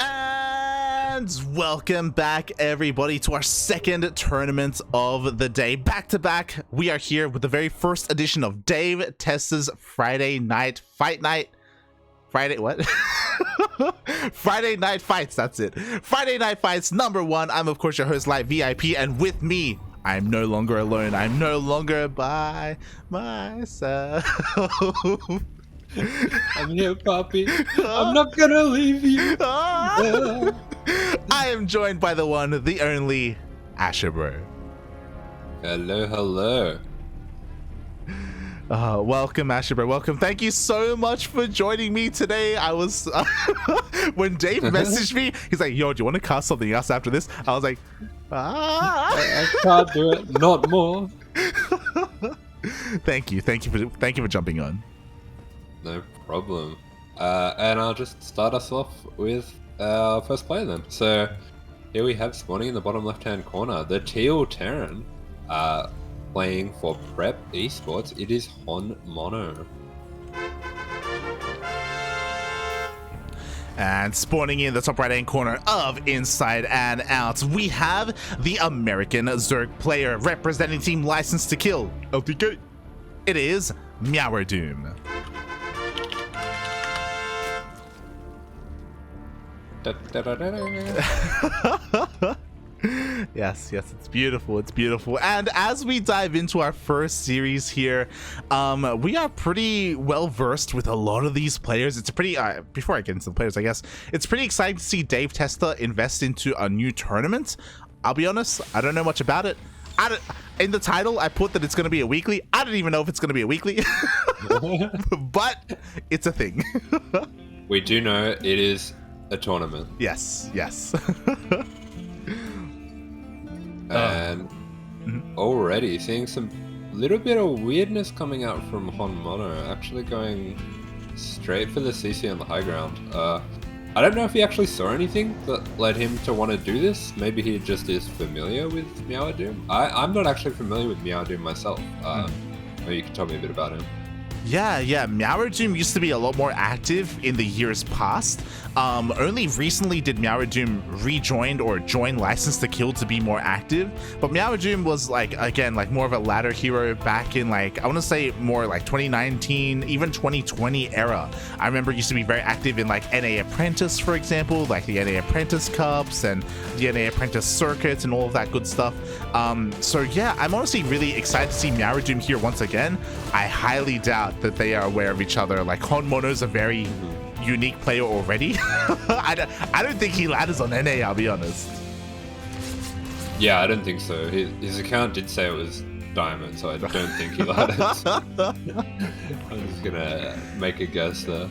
And welcome back, everybody, to our second tournament of the day. Back to back, we are here with the very first edition of Dave Testa's Friday Night Fight Night. Friday Night Fights, that's it. Friday Night Fights number 1. I'm, of course, your host, Light VIP, and with me, I'm no longer alone. I'm no longer by myself. I'm here, Poppy. I'm not gonna leave you. I am joined by the one, the only, AsherBro. Hello, hello. Welcome, AsherBro. Welcome. Thank you so much for joining me today. I was when Dave messaged me, he's like, "Yo, do you want to cast something else after this?" I was like, I can't do it. Not more. Thank you for jumping on. No problem. And I'll just start us off with our first player then. So here we have spawning in the bottom left-hand corner, the Teal Terran, playing for Prep Esports. It is HonMonO. And spawning in the top right-hand corner of Inside and Out, we have the American Zerg player representing Team License to Kill, LTK. It is MeowerDoom. Yes, it's beautiful. And as we dive into our first series here, we are pretty well versed with a lot of these players. It's pretty before I get into the players, I guess it's pretty exciting to see Dave Testa invest into a new tournament. I'll be honest, I don't know much about it. In the title I put that it's going to be a weekly. I don't even know if it's going to be a weekly. But it's a thing. We do know it is a tournament. Yes. And already seeing some little bit of weirdness coming out from HonMonO, actually going straight for the CC on the high ground. I don't know if he actually saw anything that led him to want to do this. Maybe he just is familiar with MeowerDoom. I'm not actually familiar with MeowerDoom myself. Maybe you can tell me a bit about him. Yeah, MeowerDoom used to be a lot more active in the years past. Only recently did MeowerDoom rejoin or join License to Kill to be more active. But MeowerDoom was again more of a ladder hero back in I want to say more like 2019, even 2020 era. I remember used to be very active in NA Apprentice, for example, like the NA Apprentice Cups and the NA Apprentice circuits and all of that good stuff. So yeah, I'm honestly really excited to see MeowerDoom here once again. I highly doubt that they are aware of each other. HonMonO's a very unique player already. I don't think he ladders on NA, I'll be honest. Yeah, I don't think so. His account did say it was Diamond, so I don't think he ladders. I'm just gonna make a guess there.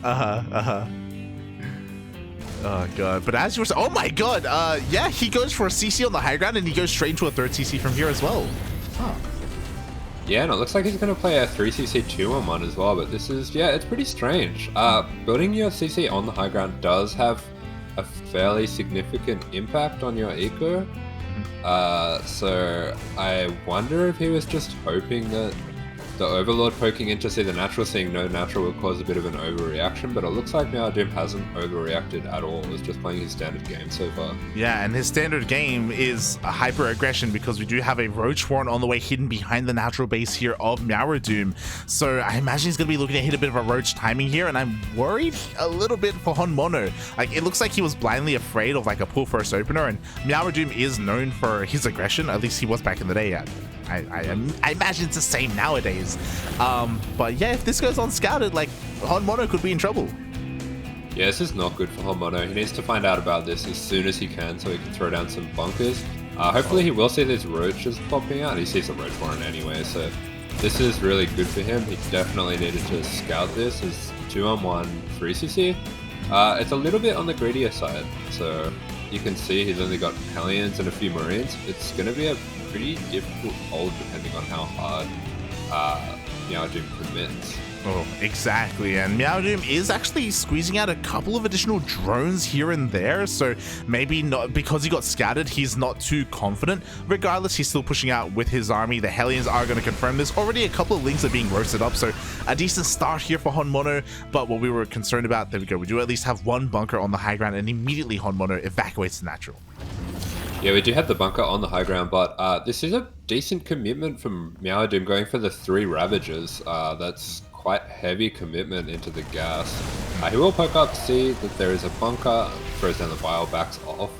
Oh god, but as you were saying, oh my god, yeah, he goes for a CC on the high ground and he goes straight into a third CC from here as well. Huh. Yeah, and it looks like he's going to play a 3cc 2-on-1 as well, but this is, yeah, it's pretty strange. Building your CC on the high ground does have a fairly significant impact on your eco. So I wonder if he was just hoping that the Overlord poking in to see the natural, seeing no natural would cause a bit of an overreaction, but it looks like MeowerDoom hasn't overreacted at all. He's just playing his standard game so far. Yeah, and his standard game is a hyper aggression because we do have a Roach Warren on the way hidden behind the natural base here of MeowerDoom. So I imagine he's going to be looking to hit a bit of a Roach timing here, and I'm worried a little bit for HonMonO. It looks like he was blindly afraid of a pull first opener, and MeowerDoom is known for his aggression. At least he was back in the day. I imagine it's the same nowadays. But yeah, if this goes unscouted, HonMonO could be in trouble. Yeah, this is not good for HonMonO. He needs to find out about this as soon as he can so he can throw down some bunkers. Hopefully he will see these roaches popping out. He sees a roach warren anyway, so this is really good for him. He definitely needed to scout this as 2-on-1 3cc. It's a little bit on the greedier side, so you can see he's only got Hellions and a few Marines. It's going to be a pretty difficult hold depending on how hard MeowerDoom commits. Oh, exactly. And MeowerDoom is actually squeezing out a couple of additional drones here and there, so maybe not because he got scattered, he's not too confident. Regardless, he's still pushing out with his army. The Hellions are going to confirm this. Already a couple of Lings are being roasted up, so a decent start here for HonMonO. But what we were concerned about, there we go, we do at least have one bunker on the high ground, and immediately HonMonO evacuates the natural. Yeah, we do have the bunker on the high ground, but this is a decent commitment from MeowerDoom going for the 3 Ravagers. That's quite heavy commitment into the gas. He will poke up to see that there is a bunker, throws down the bile, backs off.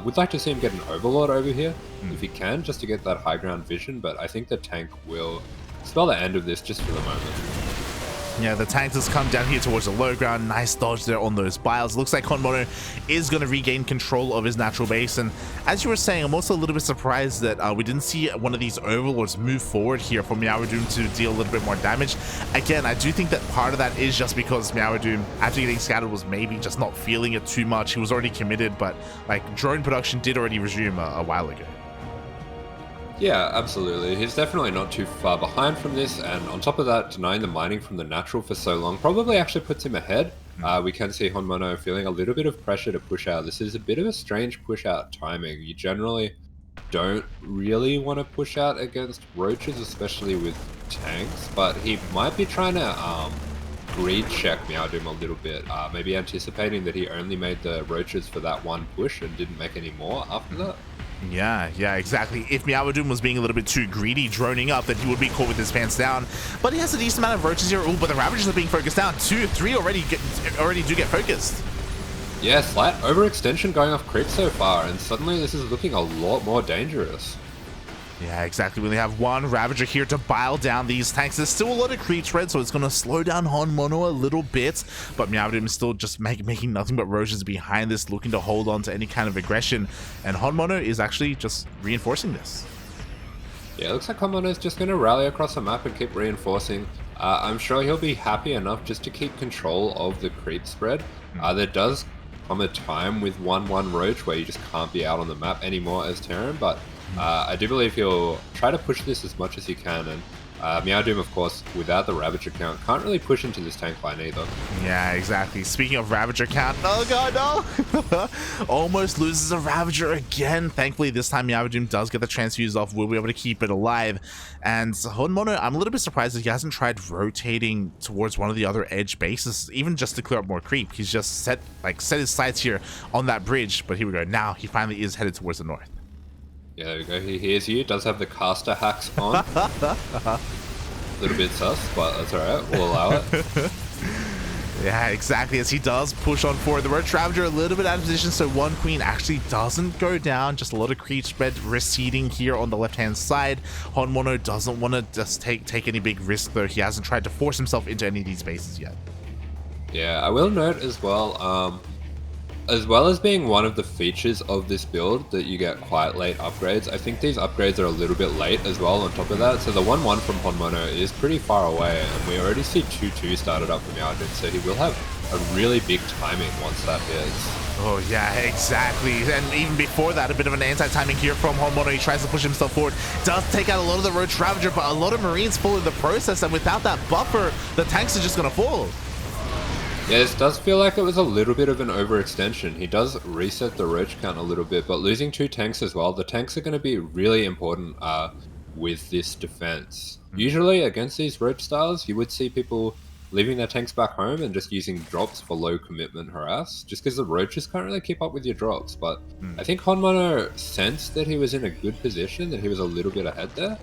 Would like to see him get an Overlord over here, if he can, just to get that high ground vision, but I think the tank will spell the end of this just for the moment. Yeah, the tank has come down here towards the low ground. Nice dodge there on those biles. Looks like HonMonO is going to regain control of his natural base. And as you were saying, I'm also a little bit surprised that we didn't see one of these overlords move forward here for MeowerDoom to deal a little bit more damage. Again, I do think that part of that is just because MeowerDoom, after getting scattered, was maybe just not feeling it too much. He was already committed, but like drone production did already resume a while ago. Yeah, absolutely. He's definitely not too far behind from this, and on top of that, denying the mining from the natural for so long probably actually puts him ahead. We can see HonMonO feeling a little bit of pressure to push out. This is a bit of a strange push out timing. You generally don't really want to push out against roaches, especially with tanks, but he might be trying to greed check MeowerDoom a little bit, maybe anticipating that he only made the roaches for that one push and didn't make any more after that. Yeah, exactly. If MeowerDoom was being a little bit too greedy, droning up, then he would be caught with his pants down. But he has a decent amount of roaches here. Ooh, but the Ravagers are being focused down. 2, 3 already do get focused. Yeah, slight overextension going off creep so far, and suddenly this is looking a lot more dangerous. Yeah, exactly. We only have one Ravager here to bile down these tanks. There's still a lot of creep spread, so it's going to slow down HonMonO a little bit. But MeowerDoom is still just making nothing but roaches behind this, looking to hold on to any kind of aggression. And HonMonO is actually just reinforcing this. Yeah, it looks like HonMonO is just going to rally across the map and keep reinforcing. I'm sure he'll be happy enough just to keep control of the creep spread. There does come a time with 1-1 Roach where you just can't be out on the map anymore as Terran, but I do believe he'll try to push this as much as he can, and MeowerDoom, of course, without the Ravager count, can't really push into this tank line either. Yeah, exactly. Speaking of Ravager count, oh god, no! Almost loses a Ravager again. Thankfully, this time MeowerDoom does get the transfuse off. We'll be able to keep it alive. And HonMonO, I'm a little bit surprised that he hasn't tried rotating towards one of the other edge bases, even just to clear up more creep. He's just set his sights here on that bridge. But here we go. Now he finally is headed towards the north. Yeah, there we go. He hears you. Does have the caster hacks on. A little bit sus, but that's alright. We'll allow it. Yeah, exactly. As he does push on forward. The Roach Ravager a little bit out of position, so one queen actually doesn't go down. Just a lot of creep spread receding here on the left-hand side. HonMonO doesn't want to just take any big risk, though. He hasn't tried to force himself into any of these bases yet. Yeah, I will note as well as being one of the features of this build that you get quite late upgrades, I think these upgrades are a little bit late as well on top of that. So the 1-1 from HonMonO is pretty far away, and we already see 2-2 started up from MeowerDoom, so he will have a really big timing once that hits. Oh yeah, exactly. And even before that, a bit of an anti-timing here from HonMonO. He tries to push himself forward, does take out a lot of the Roach Ravager, but a lot of Marines fall in the process, and without that buffer, the tanks are just going to fall. Yeah, this does feel like it was a little bit of an overextension. He does reset the roach count a little bit, but losing 2 tanks as well. The tanks are going to be really important with this defense. Usually against these roach styles, you would see people leaving their tanks back home and just using drops for low commitment harass, just because the roaches can't really keep up with your drops. But I think HonMonO sensed that he was in a good position, that he was a little bit ahead there.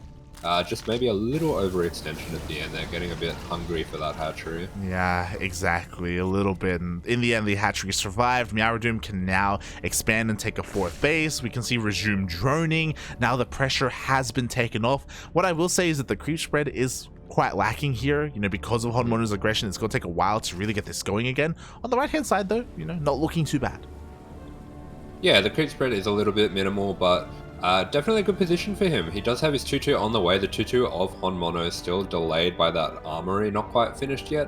Just maybe a little overextension at the end there, getting a bit hungry for that hatchery. Yeah, exactly, a little bit. And in the end, the hatchery survived. MeowerDoom can now expand and take a 4th base. We can see resume droning. Now the pressure has been taken off. What I will say is that the creep spread is quite lacking here, because of HonMonO's aggression. It's going to take a while to really get this going again. On the right-hand side, though, not looking too bad. Yeah, the creep spread is a little bit minimal, but definitely a good position for him. He does have his 2-2 on the way. The 2-2 of HonMonO is still delayed by that armory, not quite finished yet.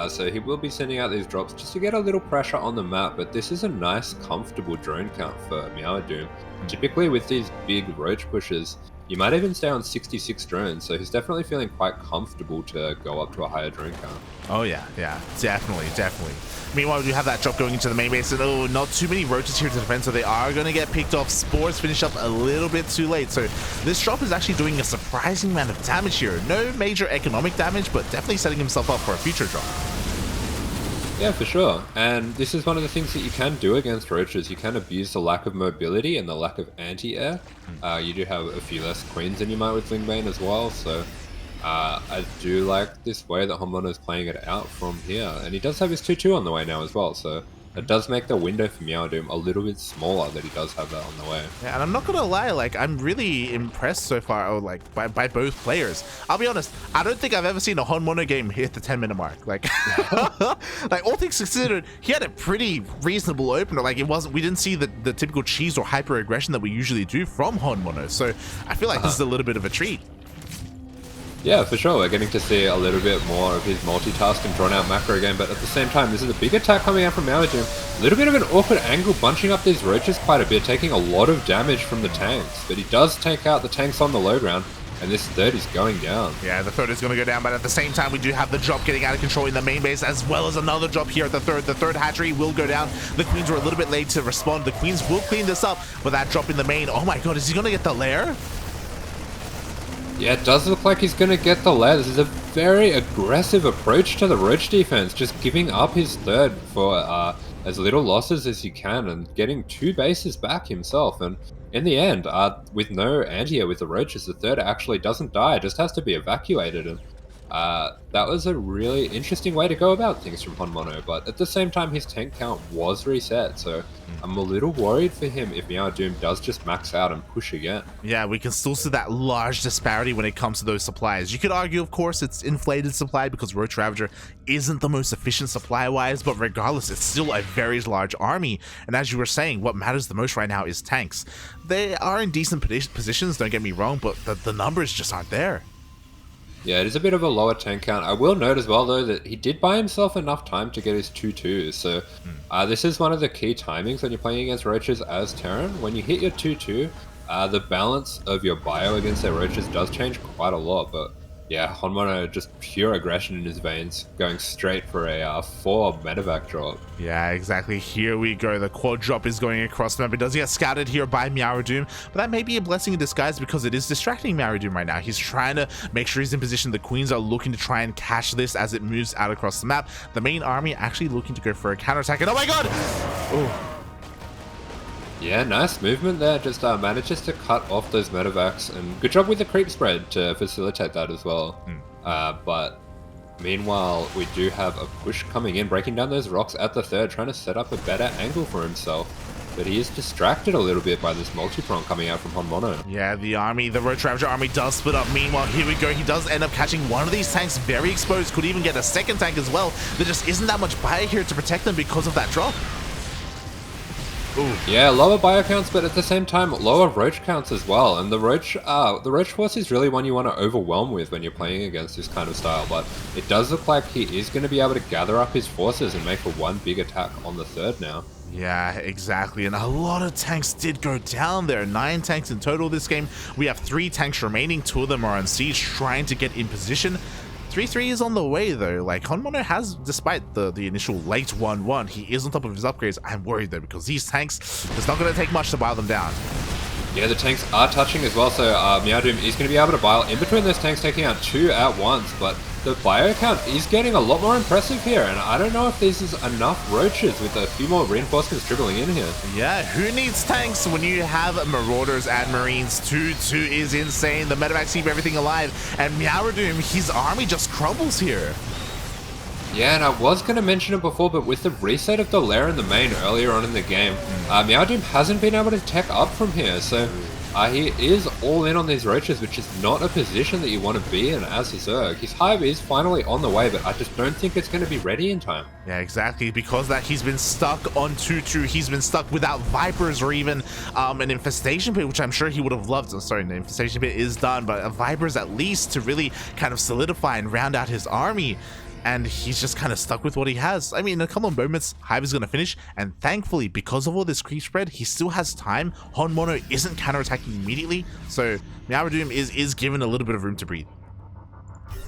So he will be sending out these drops just to get a little pressure on the map, but this is a nice, comfortable drone count for MeowerDoom. Typically with these big roach pushes, You might even stay on 66 drones, so he's definitely feeling quite comfortable to go up to a higher drone count. Oh yeah, definitely. Meanwhile, we have that drop going into the main base, and oh, not too many roaches here to defend, so they are going to get picked off. Spores finish up a little bit too late, so this drop is actually doing a surprising amount of damage here. No major economic damage, but definitely setting himself up for a future drop. Yeah, for sure. And this is one of the things that you can do against roaches. You can abuse the lack of mobility and the lack of anti-air. You do have a few less queens than you might with Wingbane as well, so I do like this way that HonMonO is playing it out from here. And he does have his 2-2 on the way now as well, so it does make the window for MeowerDoom a little bit smaller that he does have that on the way. Yeah, and I'm not gonna lie, like, I'm really impressed so far, like, by both players. I'll be honest, I don't think I've ever seen a HonMonO game hit the 10-minute mark. Like, like, all things considered, he had a pretty reasonable opener. Like, we didn't see the typical cheese or hyper aggression that we usually do from HonMonO. So I feel like this is a little bit of a treat. Yeah, for sure. We're getting to see a little bit more of his multitask and drawn out macro game, but at the same time, this is a big attack coming out from MeowerDoom. A little bit of an awkward angle, bunching up these roaches quite a bit, taking a lot of damage from the tanks. But he does take out the tanks on the low ground, and this third is going down. Yeah, the third is going to go down, but at the same time, we do have the drop getting out of control in the main base, as well as another drop here at the third. The third hatchery will go down. The queens were a little bit late to respond. The queens will clean this up, but that drop in the main, oh my god, is he going to get the lair? Yeah, it does look like he's going to get the lair. This is a very aggressive approach to the roach defense, just giving up his third for as little losses as he can and getting 2 bases back himself. And in the end, with no anti-air with the roaches, the third actually doesn't die, it just has to be evacuated. And that was a really interesting way to go about things from HonMonO, but at the same time, his tank count was reset, so I'm a little worried for him if MeowerDoom does just max out and push again. Yeah, we can still see that large disparity when it comes to those supplies. You could argue, of course, it's inflated supply because Roach Ravager isn't the most efficient supply-wise, but regardless, it's still a very large army. And as you were saying, what matters the most right now is tanks. They are in decent positions, don't get me wrong, but the numbers just aren't there. Yeah, it is a bit of a lower tank count. I will note as well, though, that he did buy himself enough time to get his 2-2s. So this is one of the key timings when you're playing against roaches as Terran. When you hit your 2-2, the balance of your bio against their roaches does change quite a lot. But yeah, HonMonO just pure aggression in his veins, going straight for a 4 medevac drop. Yeah, exactly. Here we go. The quad drop is going across the map. It does get scouted here by MeowerDoom, but that may be a blessing in disguise because it is distracting MeowerDoom right now. He's trying to make sure he's in position. The queens are looking to try and catch this as it moves out across the map. The main army actually looking to go for a counterattack, and oh my god! Oh. Yeah, nice movement there. Just manages to cut off those medevacs, and good job with the creep spread to facilitate that as well. But meanwhile, we do have a push coming in, breaking down those rocks at the third, trying to set up a better angle for himself. But he is distracted a little bit by this multi-prong coming out from HonMonO. Yeah, the Roach Ravager army does split up. Meanwhile, here we go. He does end up catching one of these tanks very exposed. Could even get a second tank as well. There just isn't that much bio here to protect them because of that drop. Ooh. Yeah, lower bio counts, but at the same time, lower roach counts as well. And the roach force is really one you want to overwhelm with when you're playing against this kind of style. But it does look like he is going to be able to gather up his forces and make a one big attack on the third now. Yeah, exactly. And a lot of tanks did go down there. 9 tanks in total this game. We have 3 tanks remaining. 2 of them are on siege, trying to get in position. 3-3 is on the way though. Like, HonMonO has, despite the initial late 1-1, he is on top of his upgrades. I'm worried though, because these tanks, it's not going to take much to bile them down. Yeah, the tanks are touching as well, so MeowerDoom is going to be able to bile in between those tanks, taking out 2 at once, but the bio count is getting a lot more impressive here, and I don't know if this is enough roaches with a few more reinforcements dribbling in here. Yeah, who needs tanks when you have Marauders and Marines? 2-2 is insane. The medevacs keep everything alive, and MeowerDoom, his army just crumbles here. Yeah, and I was going to mention it before, but with the reset of the lair in the main earlier on in the game, MeowerDoom hasn't been able to tech up from here, so he is all in on these roaches, which is not a position that you want to be in as a Zerg. His hive is finally on the way, but I just don't think it's going to be ready in time. Yeah, exactly. Because that he's been stuck on 2-2. He's been stuck without Vipers or even an Infestation Pit, which I'm sure he would have loved. Oh, sorry, the Infestation Pit is done, but a Vipers at least to really kind of solidify and round out his army. and he's just kind of stuck with what he has. I mean, in a couple of moments, Hive is going to finish, and thankfully, because of all this creep spread, he still has time. HonMonO isn't counterattacking immediately, so MeowerDoom is given a little bit of room to breathe.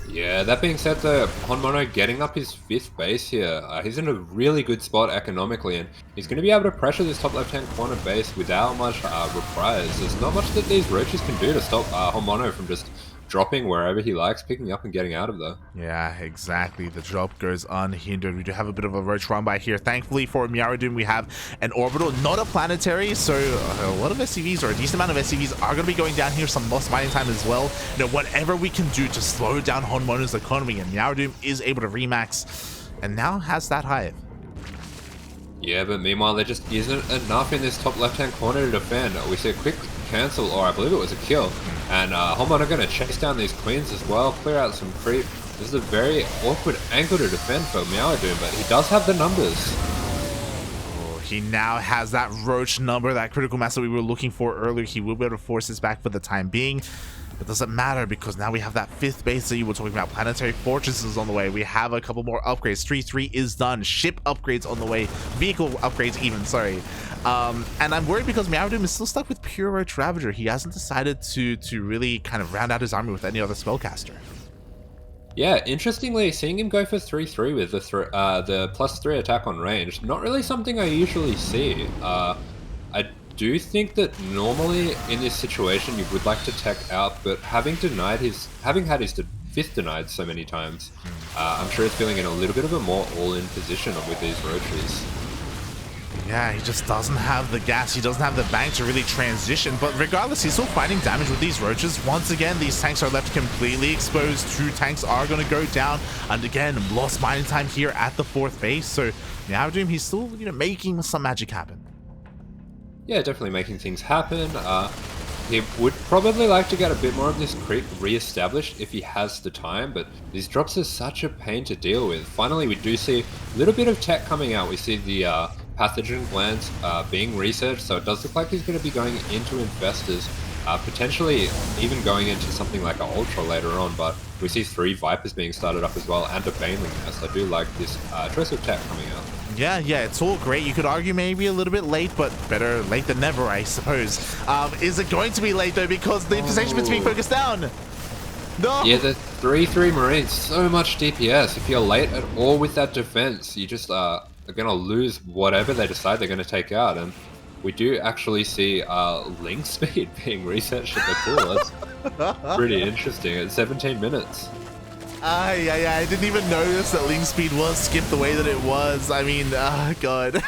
Yeah, that being said though, HonMonO getting up his 5th base here. He's in a really good spot economically, and he's going to be able to pressure this top left-hand corner base without much reprise. There's not much that these roaches can do to stop HonMonO from just dropping wherever he likes, picking up and getting out of there. Yeah, exactly. The drop goes unhindered. We do have a bit of a roach run by here. Thankfully for MeowerDoom, we have an orbital, not a planetary, so a lot of SCVs, or a decent amount of SCVs, are going to be going down here. Some lost mining time as well. You know, whatever we can do to slow down HonMonO's economy, and MeowerDoom is able to remax, and now has that Hive. Yeah, but meanwhile, there just isn't enough in this top left-hand corner to defend. We see a quick cancel, or I believe it was a kill. And HonMonO are going to chase down these queens as well, clear out some creep. This is a very awkward angle to defend for MeowerDoom, but he does have the numbers. Oh, he now has that roach number, that critical mass that we were looking for earlier. He will be able to force this back for the time being. It doesn't matter because now we have that 5th base that you were talking about. Planetary fortresses on the way. We have a couple more upgrades. 3-3 is done. Ship upgrades on the way. Vehicle upgrades even, sorry. And I'm worried because MeowerDoom is still stuck with pure Roach Ravager. He hasn't decided to really kind of round out his army with any other spellcaster. Yeah, interestingly, seeing him go for 3-3 with the +3 attack on range, not really something I usually see. I do think that normally in this situation you would like to tech out, but having had his 5th denied so many times, I'm sure he's feeling in a little bit of a more all-in position with these roaches. Yeah, he just doesn't have the gas, he doesn't have the bank to really transition, but regardless, he's still finding damage with these roaches. Once again, these tanks are left completely exposed. 2 tanks are going to go down, and again, lost mining time here at the 4th base, so MeowerDoom, he's still, you know, making some magic happen. Yeah, definitely making things happen. He would probably like to get a bit more of this creep re-established if he has the time, but these drops are such a pain to deal with. Finally, we do see a little bit of tech coming out. We see the pathogen glands being researched, so it does look like he's going to be going into infestors, potentially even going into something like an Ultra later on, but we see 3 Vipers being started up as well, and a Baneling nest. I do like this choice of tech coming out. Yeah, it's all great. You could argue maybe a little bit late, but better late than never, I suppose. Is it going to be late, though, because the infestation bit's being focused down? No! Yeah, the 3-3 Marines, so much DPS. If you're late at all with that defense, you just are going to lose whatever they decide they're going to take out. And we do actually see link speed being researched at the pool. That's pretty interesting at 17 minutes. Yeah, I didn't even notice that link speed was skipped the way that it was. I mean, God.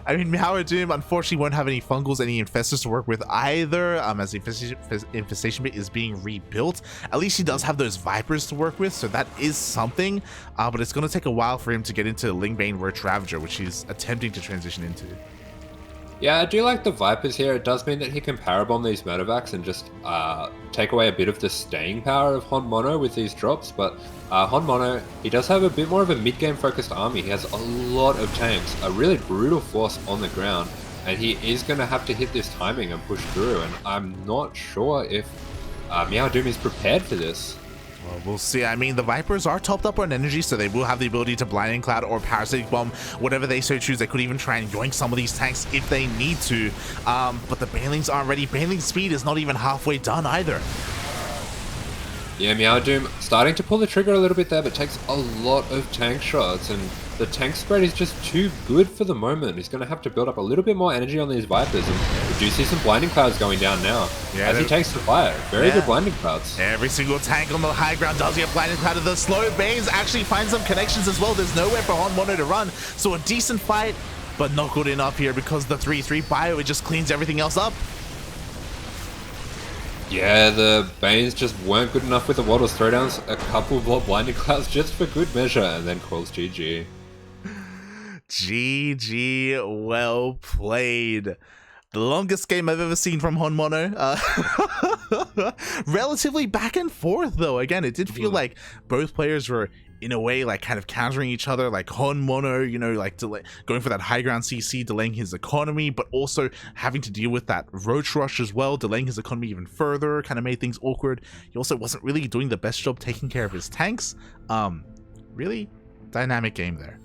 I mean, MeowerDoom unfortunately won't have any fungals, any infestors to work with either, as the infestation bit is being rebuilt. At least he does have those Vipers to work with, so that is something, but it's going to take a while for him to get into Lingbane Roach Ravager, which he's attempting to transition into. Yeah, I do like the Vipers here. It does mean that he can parabomb these medevacs and just take away a bit of the staying power of HonMonO with these drops, but HonMonO, he does have a bit more of a mid-game focused army. He has a lot of tanks, a really brutal force on the ground, and he is going to have to hit this timing and push through, and I'm not sure if MeowerDoom is prepared for this. Well, we'll see. I mean, the Vipers are topped up on energy, so they will have the ability to Blinding Cloud or Parasitic Bomb, whatever they so choose. They could even try and yoink some of these tanks if they need to. But the Banelings aren't ready. Baneling speed is not even halfway done either. Yeah, MeowerDoom starting to pull the trigger a little bit there, but takes a lot of tank shots, and the tank spread is just too good for the moment. He's going to have to build up a little bit more energy on these Vipers, and we do see some Blinding Clouds going down now as he takes the fire. Very good Blinding Clouds. Every single tank on the high ground does get Blinding Cloud. The slow Banes actually find some connections as well. There's nowhere for HonMonO to run, so a decent fight, but not good enough here because the 3-3 bio, it just cleans everything else up. Yeah, the Banes just weren't good enough with the Waddles throwdowns. A couple of more Blinding Clouds just for good measure, and then calls GG. GG, well played. The longest game I've ever seen from HonMonO. Relatively back and forth, though. Again, it did feel like both players were, in a way, like kind of countering each other. Like HonMonO, you know, like going for that high ground CC, delaying his economy, but also having to deal with that Roach Rush as well, delaying his economy even further, kind of made things awkward. He also wasn't really doing the best job taking care of his tanks. really dynamic game there.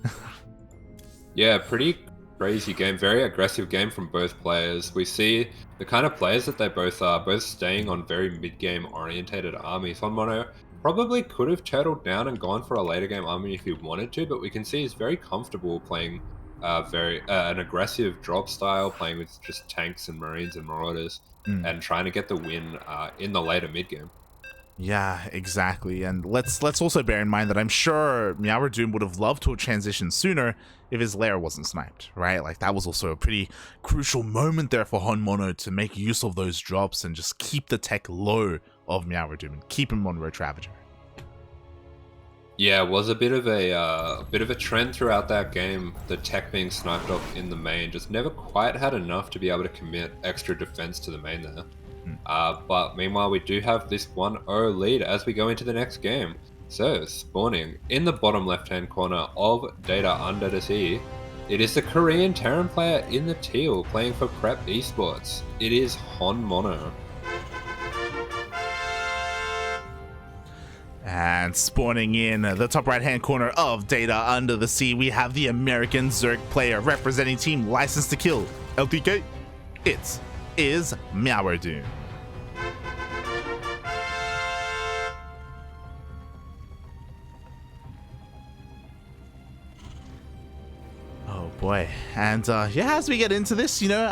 Yeah, pretty crazy game. Very aggressive game from both players. We see the kind of players that they both are, both staying on very mid-game orientated armies. HonMonO probably could have turtled down and gone for a later game army if he wanted to, but we can see he's very comfortable playing an aggressive drop style, playing with just tanks and marines and marauders, and trying to get the win in the later mid-game. Yeah, exactly. And let's also bear in mind that I'm sure MeowerDoom would have loved to have transitioned sooner if his lair wasn't sniped, right? Like, that was also a pretty crucial moment there for HonMonO to make use of those drops and just keep the tech low of MeowerDoom and keep him on Roach Ravager. Yeah, it was a bit of a trend throughout that game. The tech being sniped off in the main just never quite had enough to be able to commit extra defense to the main there. But meanwhile, we do have this 1-0 lead as we go into the next game. So, spawning in the bottom left-hand corner of DaveTestaSC, it is the Korean Terran player in the teal playing for Prep Esports. It is HonMonO. And spawning in the top right-hand corner of DaveTestaSC, we have the American Zerg player representing Team License to Kill, LTK. It is MeowerDoom. Oh boy. And yeah, as we get into this, you know,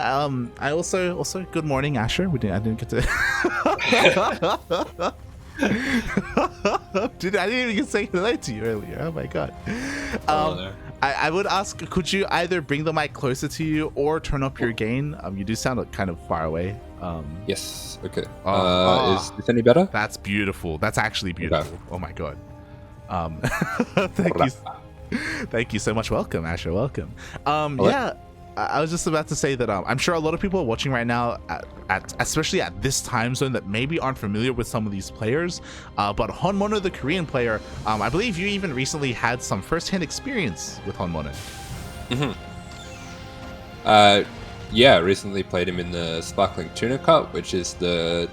I also good morning, Asher. I didn't get to I didn't even get to say hello to you earlier. Oh my god. I would ask, could you either bring the mic closer to you or turn up your gain? You do sound kind of far away. Yes. Okay. Is this any better? That's beautiful. That's actually beautiful. Okay. Oh my god. Thank you so much. Welcome, Asher. Welcome. Yeah, I was just about to say that I'm sure a lot of people are watching right now, especially at this time zone, that maybe aren't familiar with some of these players. But HonMonO, the Korean player, I believe you even recently had some first-hand experience with HonMonO. Yeah, I recently played him in the Sparkling Tuna Cup, which is the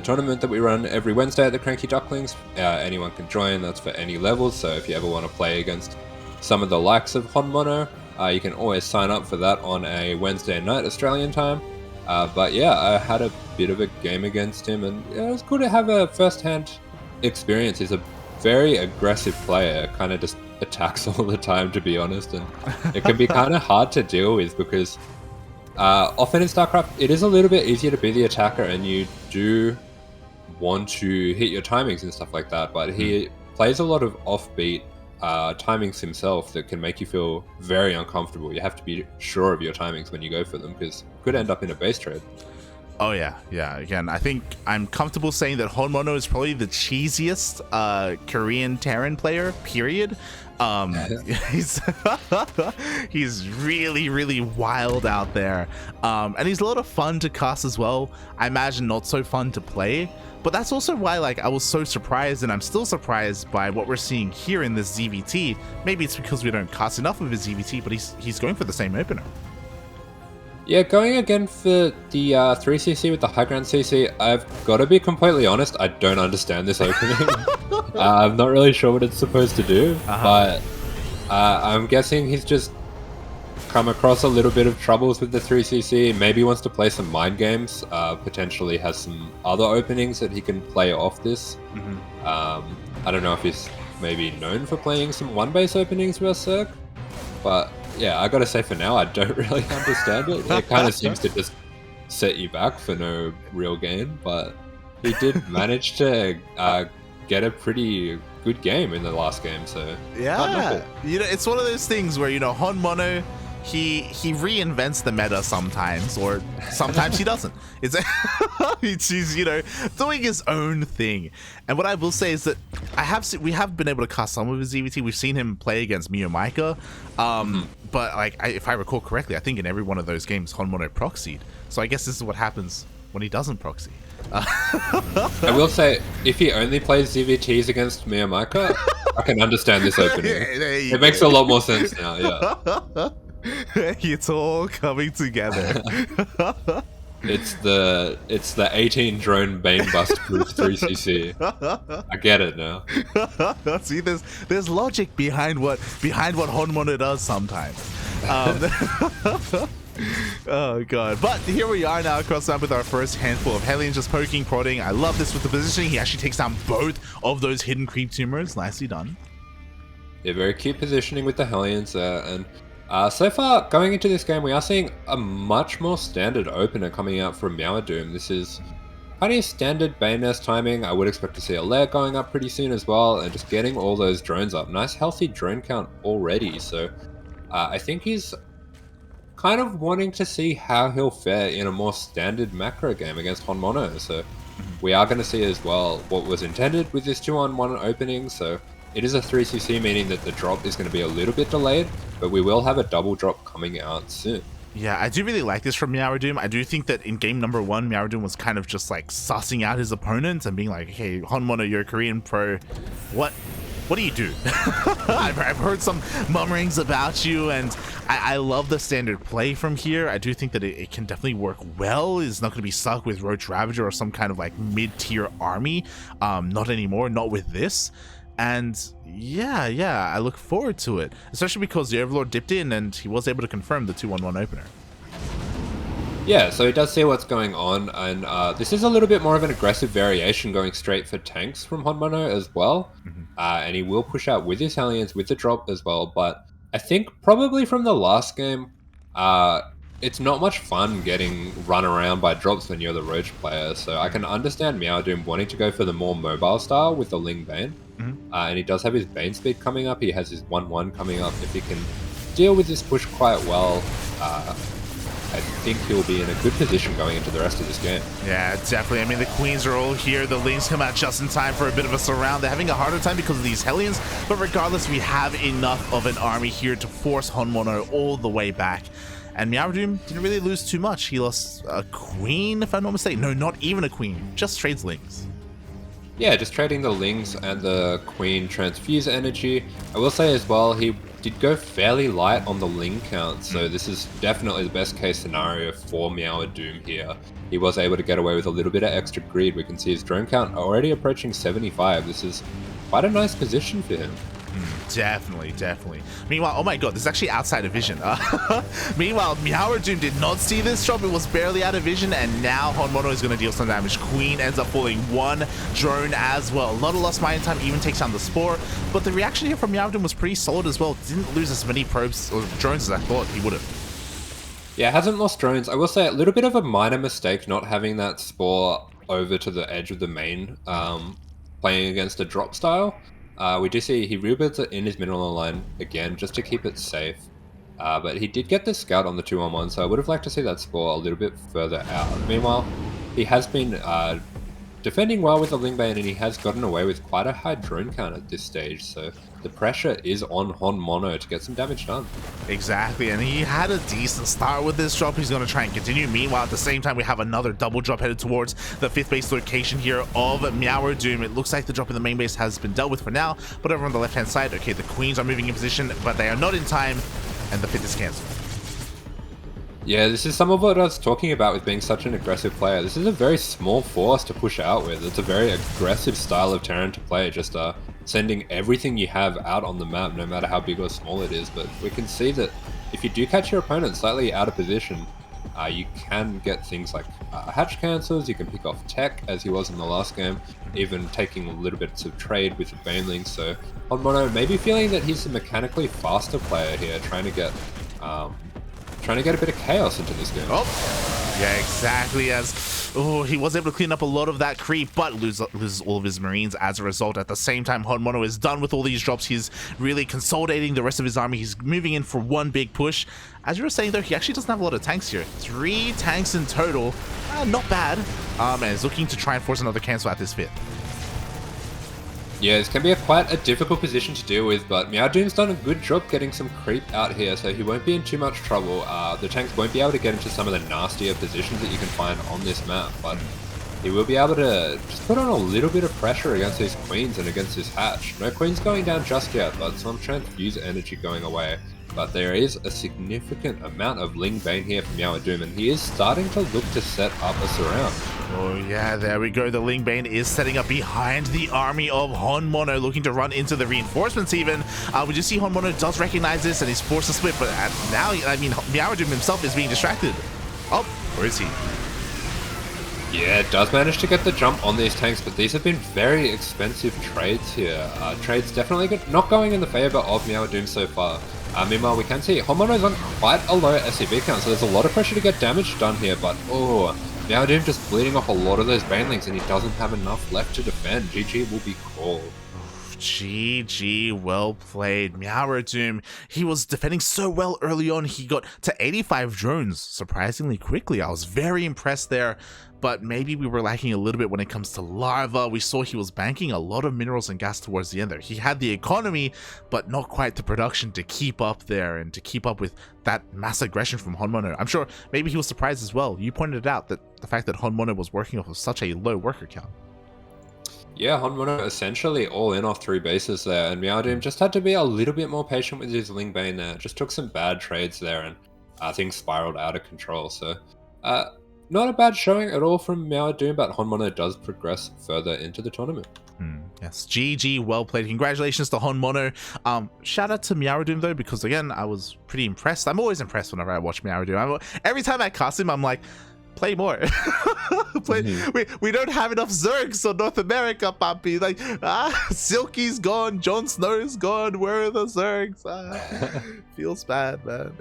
tournament that we run every Wednesday at the Cranky Ducklings. Anyone can join. That's for any levels. So if you ever want to play against some of the likes of HonMonO, you can always sign up for that on a Wednesday night Australian time. But yeah, I had a bit of a game against him, and it was good to have a first-hand experience. He's a very aggressive player, kind of just attacks all the time, to be honest, and it can be kind of hard to deal with because often in StarCraft, it is a little bit easier to be the attacker, and you do want to hit your timings and stuff like that, but he plays a lot of offbeat timings himself that can make you feel very uncomfortable. You have to be sure of your timings when you go for them, because it could end up in a base trade. Oh yeah. Again, I think I'm comfortable saying that HonMonO is probably the cheesiest Korean Terran player, period. He's really wild out there, and he's a lot of fun to cast as well. I imagine not so fun to play, but that's also why, like, I was so surprised, and I'm still surprised by what we're seeing here in this ZVT. Maybe it's because we don't cast enough of his ZVT, but he's going for the same opener. Yeah, going again for the 3cc with the high ground CC, I've got to be completely honest, I don't understand this opening. I'm not really sure what it's supposed to do, but I'm guessing he's just come across a little bit of troubles with the 3cc, maybe wants to play some mind games, potentially has some other openings that he can play off this. I don't know if he's maybe known for playing some one-base openings versus Zerg, but yeah, I gotta say for now, I don't really understand it. It kind of seems to just set you back for no real gain, but he did manage to get a pretty good game in the last game, so yeah, you know, it's one of those things where, you know, HonMonO, he reinvents the meta sometimes, or sometimes he doesn't. He's you know, doing his own thing. And what I will say is that we have been able to cast some of his EVT. We've seen him play against Miyamika, but like if I recall correctly, I think in every one of those games HonMonO proxied. So I guess this is what happens when he doesn't proxy. I will say, if he only plays ZVTs against Miyamika, I can understand this opening. It makes a lot more sense now, yeah. It's all coming together. It's the 18 drone Bane bust proof 3cc. I get it now. See, there's logic behind what HonMonO does sometimes. Oh god, but here we are now across the map with our first handful of Hellions just poking, prodding. I love this with the positioning. He actually takes down both of those hidden creep tumors. Nicely done. Yeah, very cute positioning with the Hellions there, and so far going into this game we are seeing a much more standard opener coming out from MeowerDoom. This is pretty standard Bane nest timing. I would expect to see a lair going up pretty soon as well, and just getting all those drones up. Nice healthy drone count already, so I think he's kind of wanting to see how he'll fare in a more standard macro game against HonMonO. So we are going to see as well what was intended with this 2-on-1 opening. So it is a 3cc, meaning that the drop is going to be a little bit delayed, but we will have a double drop coming out soon. Yeah, I do really like this from MeowerDoom. I do think that in game number 1, MeowerDoom was kind of just like sussing out his opponents and being like, hey, HonMonO, you're a Korean pro. What do you do? I've heard some murmurings about you, and I love the standard play from here. I do think that it can definitely work well. It's not going to be stuck with Roach Ravager or some kind of like mid-tier army. Not anymore, not with this. And yeah, I look forward to it, especially because the Overlord dipped in and he was able to confirm the 2-on-1 opener. Yeah, so he does see what's going on, and this is a little bit more of an aggressive variation going straight for tanks from HonMonO as well. And he will push out with his Hellions with the drop as well, but I think probably from the last game, it's not much fun getting run around by drops when you're the Roach player, so I can understand MeowerDoom wanting to go for the more mobile style with the Ling Bane. And he does have his Bane speed coming up, he has his 1-1 coming up. If he can deal with this push quite well, I think he'll be in a good position going into the rest of this game. Yeah, definitely. I mean, the Queens are all here. The Lings come out just in time for a bit of a surround. They're having a harder time because of these Hellions, but regardless, we have enough of an army here to force HonMonO all the way back. And MeowerDoom didn't really lose too much. He lost a Queen, if I'm not mistaken. No, not even a Queen. Just trades Lings. Yeah, just trading the Lings and the Queen transfuse energy. I will say as well, he did go fairly light on the Ling count, so this is definitely the best case scenario for MeowerDoom here. He was able to get away with a little bit of extra greed. We can see his drone count already approaching 75. This is quite a nice position for him. Definitely. Meanwhile, oh my god, this is actually outside of vision. Meanwhile, MeowerDoom did not see this drop. It was barely out of vision, and now HonMonO is going to deal some damage. Queen ends up pulling one drone as well. Not a lost mining time, even takes down the Spore. But the reaction here from MeowerDoom was pretty solid as well. Didn't lose as many probes or drones as I thought he would have. Yeah, hasn't lost drones. I will say a little bit of a minor mistake not having that Spore over to the edge of the main, playing against a drop style. We do see he rebuilds it in his mineral line again just to keep it safe. But he did get the scout on the 2-on-1, so I would have liked to see that Spore a little bit further out. Meanwhile, he has been defending well with the Ling Bane, and he has gotten away with quite a high drone count at this stage, so the pressure is on HonMonO to get some damage done. Exactly, and he had a decent start with this drop. He's going to try and continue. Meanwhile, at the same time, we have another double drop headed towards the 5th base location here of MeowerDoom. It looks like the drop in the main base has been dealt with for now, but over on the left-hand side, okay, the Queens are moving in position, but they are not in time, and the 5th is cancelled. Yeah, this is some of what I was talking about with being such an aggressive player. This is a very small force to push out with. It's a very aggressive style of Terran to play, just sending everything you have out on the map, no matter how big or small it is. But we can see that if you do catch your opponent slightly out of position, you can get things like hatch cancels, you can pick off tech, as he was in the last game, even taking a little bit of trade with the Banelings. So HonMonO maybe feeling that he's a mechanically faster player here, trying to get a bit of chaos into this game. Oh, yeah, exactly. As he was able to clean up a lot of that creep, but loses all of his Marines as a result. At the same time, HonMonO is done with all these drops. He's really consolidating the rest of his army. He's moving in for one big push. As you were saying, though, he actually doesn't have a lot of tanks here. 3 tanks in total. Not bad. And is looking to try and force another cancel at this 5th. Yeah, this can be quite a difficult position to deal with, but MeowerDoom's done a good job getting some creep out here, so he won't be in too much trouble. The tanks won't be able to get into some of the nastier positions that you can find on this map, but he will be able to just put on a little bit of pressure against his Queens and against his hatch. No Queens going down just yet, but some transfuse energy going away. But there is a significant amount of Ling Bane here from MeowerDoom, and he is starting to look to set up a surround. Oh yeah, there we go. The Ling Bane is setting up behind the army of HonMonO, looking to run into the reinforcements even. We just see HonMonO does recognize this and he's forced to split, but now, I mean, MeowerDoom himself is being distracted. Oh, where is he? Yeah, it does manage to get the jump on these tanks, but these have been very expensive trades here. Trades definitely not going in the favor of MeowerDoom so far. Meanwhile, we can see HonMonO's on quite a low SCV count, so there's a lot of pressure to get damage done here, but oh, MeowerDoom just bleeding off a lot of those Banelings, and he doesn't have enough left to defend. GG will be called. GG, well played. MeowerDoom, he was defending so well early on. He got to 85 drones surprisingly quickly. I was very impressed there, but maybe we were lacking a little bit when it comes to larva. We saw he was banking a lot of minerals and gas towards the end there. He had the economy, but not quite the production to keep up there and to keep up with that mass aggression from HonMonO. I'm sure maybe he was surprised as well. You pointed out that the fact that HonMonO was working off of such a low worker count. Yeah, HonMonO essentially all in off 3 bases there, and MeowerDoom just had to be a little bit more patient with his Ling Bane there. Just took some bad trades there, and things spiraled out of control. So, not a bad showing at all from MeowerDoom, but HonMonO does progress further into the tournament. Yes, GG, well played. Congratulations to HonMonO. Shout out to MeowerDoom though, because again, I was pretty impressed. I'm always impressed whenever I watch MeowerDoom. Every time I cast him, I'm like, play more. We don't have enough Zergs on North America, papi. Like, Silky's gone, Jon Snow's gone, where are the Zergs? Feels bad, man.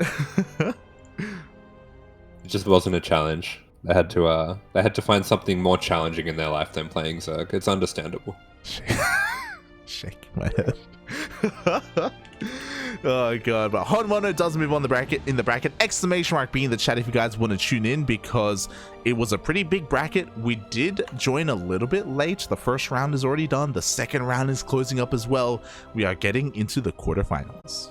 It just wasn't a challenge. They had to find something more challenging in their life than playing Zerg. It's understandable. Shaking my head. Oh god, but HonMonO does move on the bracket exclamation mark being the chat if you guys want to tune in, because it was a pretty big bracket. We did join a little bit late. The first round is already done, the second round is closing up as well. We are getting into the quarterfinals.